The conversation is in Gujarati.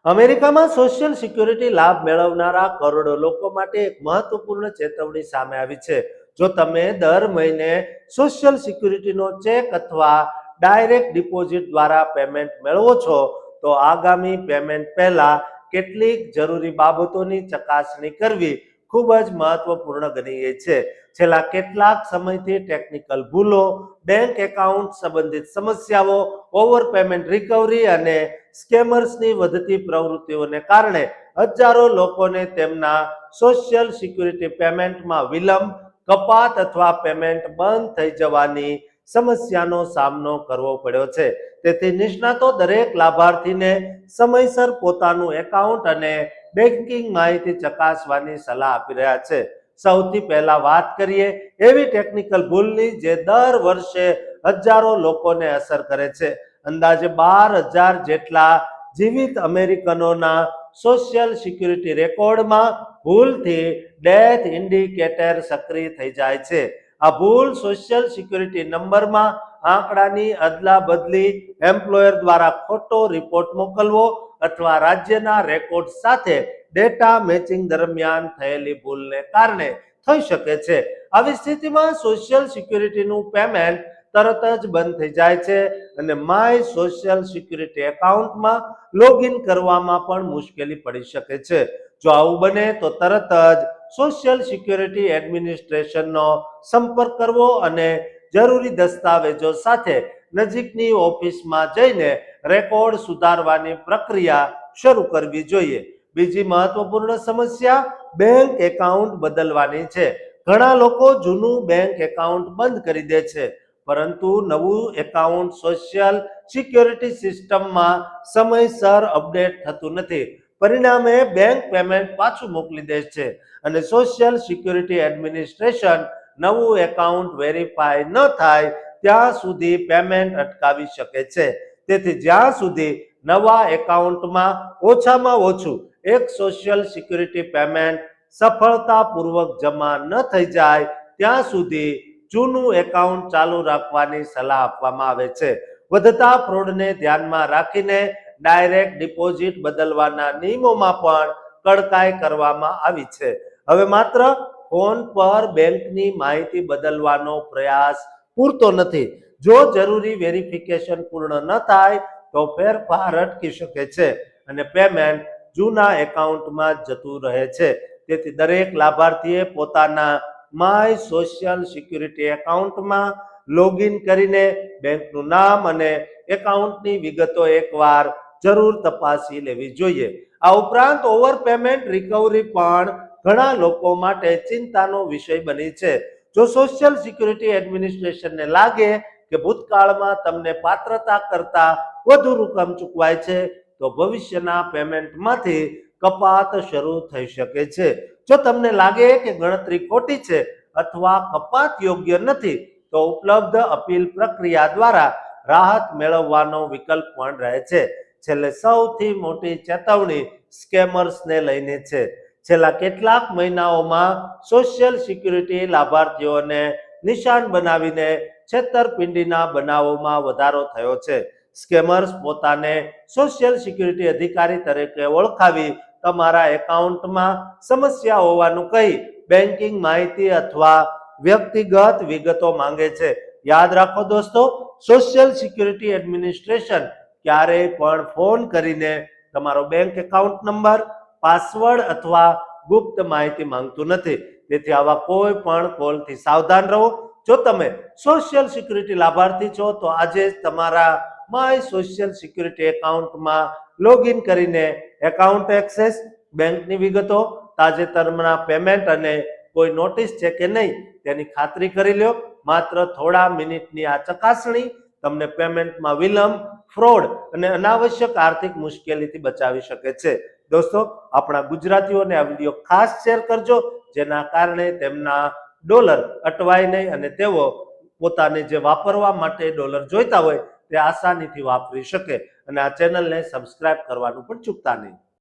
અમેરિકામાં સોશિયલ સિક્યુરિટી લાભ મેળવનારા કરોડો લોકો માટે એક મહત્વપૂર્ણ ચેતવણી સામે આવી છે. જો તમે દર મહિને સોશિયલ સિક્યુરિટીનો ચેક અથવા ડાયરેક્ટ ડિપોઝિટ દ્વારા પેમેન્ટ મેળવો છો, તો આગામી પેમેન્ટ પહેલા કેટલીક જરૂરી બાબતોની ચકાસણી કરવી ખૂબ જ મહત્વપૂર્ણ ગણી છે. છેલ્લા કેટલાક સમયથી ટેકનિકલ ભૂલો, બેંક એકાઉન્ટ સંબંધિત સમસ્યાઓ, ઓવરપેમેન્ટ રિકવરી અને સ્કેમર્સની વધતી પ્રવૃત્તિઓને કારણે હજારો લોકોને તેમના સોશિયલ સિક્યુરિટી પેમેન્ટમાં વિલંબ, કપાત અથવા પેમેન્ટ બંધ થઈ જવાની સમસ્યાનો સામનો કરવો પડ્યો છે. તેથી નિષ્ણાતો દરેક લાભાર્થીને સમયસર પોતાનું એકાઉન્ટ અને બેન્કિંગ માહિતી ચકાસવાની સલાહ આપી રહ્યા છે. સૌથી પહેલા વાત કરીએ એવી ટેકનિકલ ભૂલની જે દર વર્ષે હજારો લોકોને અસર કરે છે. અંદાજે 12,000 જેટલા જીવિત અમેરિકનોના સોશિયલ સિક્યુરિટી રેકોર્ડમાં ભૂલથી ડેથ ઇન્ડિકેટર સક્રિય થઈ જાય છે. આ ભૂલ સોશિયલ સિક્યુરિટી નંબરમાં આંકડાની અદલા બદલી, એમ્પ્લોયર દ્વારા ખોટો રિપોર્ટ મોકલવો અથવા રાજ્યના રેકોર્ડ સાથે ડેટા મેચિંગ દરમિયાન થયેલી ભૂલને કારણે થઈ શકે છે. આવી સ્થિતિમાં સોશિયલ સિક્યુરિટીનું પેમેન્ટ તરત જ બંધ થઈ જાય છે અને માય સોશિયલ સિક્યુરિટી એકાઉન્ટમાં લોગિન કરવામાં પણ મુશ્કેલી પડી શકે છે. જો આવું બને તો તરત જ સોશિયલ સિક્યુરિટી એડમિનિસ્ટ્રેશનનો સંપર્ક કરવો અને જરૂરી દસ્તાવેજો સાથે નજીકની ઓફિસમાં જઈને રેકોર્ડ સુધારવાની પ્રક્રિયા શરૂ કરવી જોઈએ. બીજી મહત્વપૂર્ણ સમસ્યા બેંક એકાઉન્ટ બદલવાની છે. ઘણા લોકો જૂનું બેંક એકાઉન્ટ બંધ કરી દે છે, પરંતુ નવું એકાઉન્ટ સોશિયલ સિક્યુરિટી સિસ્ટમમાં સમયસર અપડેટ થતું નથી. પરિણામે બેંક પેમેન્ટ પાછું મોકલી દે છે અને સોશિયલ સિક્યુરિટી એડમિનિસ્ટ્રેશન નવું એકાઉન્ટ વેરીફાઈ ન થાય ત્યાં સુધી પેમેન્ટ અટકાવી શકે છે. તેથી જ્યાં સુધી નવા એકાઉન્ટમાં ઓછામાં ઓછું એક સોશિયલ સિક્યુરિટી પેમેન્ટ સફળતાપૂર્વક જમા ન થઈ જાય ત્યાં સુધી જૂનું એકાઉન્ટ ચાલુ રાખવાની સલાહ આપવામાં આવે છે. વધતા ફ્રોડને ધ્યાનમાં રાખીને ડાયરેક્ટ ડિપોઝિટ બદલવાના નિયમોમાં પણ કડકાઈ કરવામાં આવી છે. હવે માત્ર ફોન પર બેંકની માહિતી બદલવાનો પ્રયાસ પૂરતો નથી. જો જરૂરી વેરિફિકેશન પૂર્ણ ન થાય તો ફેરફાર અટકી શકે છે અને પેમેન્ટ જૂના એકાઉન્ટમાં જતું રહે છે. તેથી દરેક લાભાર્થીએ પોતાના માય સોશિયલ સિક્યુરિટી એકાઉન્ટમાં લોગિન કરીને બેંકનું નામ અને એકાઉન્ટની વિગતો એકવાર જરૂર તપાસી લેવી જોઈએ. આ ઉપરાંત ઓવરપેમેન્ટ રિકવરી પણ ઘણા લોકો માટે ચિંતાનો વિષય બની છે. જો સોશિયલ સિક્યુરિટી એડમિનિસ્ટ્રેશનને લાગે કે ભૂતકાળમાં તમને પાત્રતા કરતા વધુ રકમ ચૂકવાય છે, તો ભવિષ્યના પેમેન્ટમાંથી કપાત શરૂ થઈ શકે છે. જો તમને લાગે કે ગણતરી ખોટી છે અથવા કપાત યોગ્ય નથી, તો ઉપલબ્ધ અપીલ પ્રક્રિયા દ્વારા રાહત મેળવવાનો વિકલ્પ પણ રહે છે. છેલ્લે સૌથી મોટી ચેતવણી સ્કેમર્સને લઈને છે. છેલ્લા કેટલાક મહિનાઓમાં સોશિયલ સિક્યુરિટી લાભાર્થીઓને નિશાન બનાવીને છેતરપિંડીના બનાવોમાં વધારો થયો છે. સ્કેમર્સ પોતાને સોશિયલ સિક્યુરિટી અધિકારી તરીકે ઓળખાવી તમારા એકાઉન્ટમાં સમસ્યા હોવાનું કહી બેન્કિંગ માહિતી અથવા વ્યક્તિગત વિગતો માંગે છે. યાદ રાખો દોસ્તો, સોશિયલ સિક્યુરિટી એડમિનિસ્ટ્રેશન ક્યારેય પણ ફોન કરીને તમારો બેંક એકાઉન્ટ નંબર, પાસવર્ડ અથવા ગુપ્ત માહિતી માંગતું નથી. તેથી આવા કોઈ પણ કોલથી સાવધાન રહો. જો તમે સોશિયલ સિક્યુરિટી લાભાર્થી છો તો આજે જ તમારા માય સોશિયલ સિક્યુરિટી એકાઉન્ટમાં લોગિન કરીને એકાઉન્ટ એક્સેસ, બેંકની વિગતો, તાજેતરના પેમેન્ટ અને કોઈ નોટિસ છે કે નહીં તેની ખાતરી કરી લો. માત્ર થોડા મિનિટની આ ચકાસણી તમને પેમેન્ટમાં વિલંબ, ફ્રોડ અને અનાવશ્યક આર્થિક મુશ્કેલીથી બચાવી શકે છે. દોસ્તો, આપણા ગુજરાતીઓને આ વિડીયો ખાસ શેર કરજો, જેના કારણે તેમના ડોલર અટવાય નહીં અને તેઓ પોતાને જે વાપરવા માટે ડોલર જોઈતા હોય તે આસાનીથી વાપરી શકે. અને આ ચેનલને સબસ્ક્રાઇબ કરવાનું પણ ચૂકતા નહીં.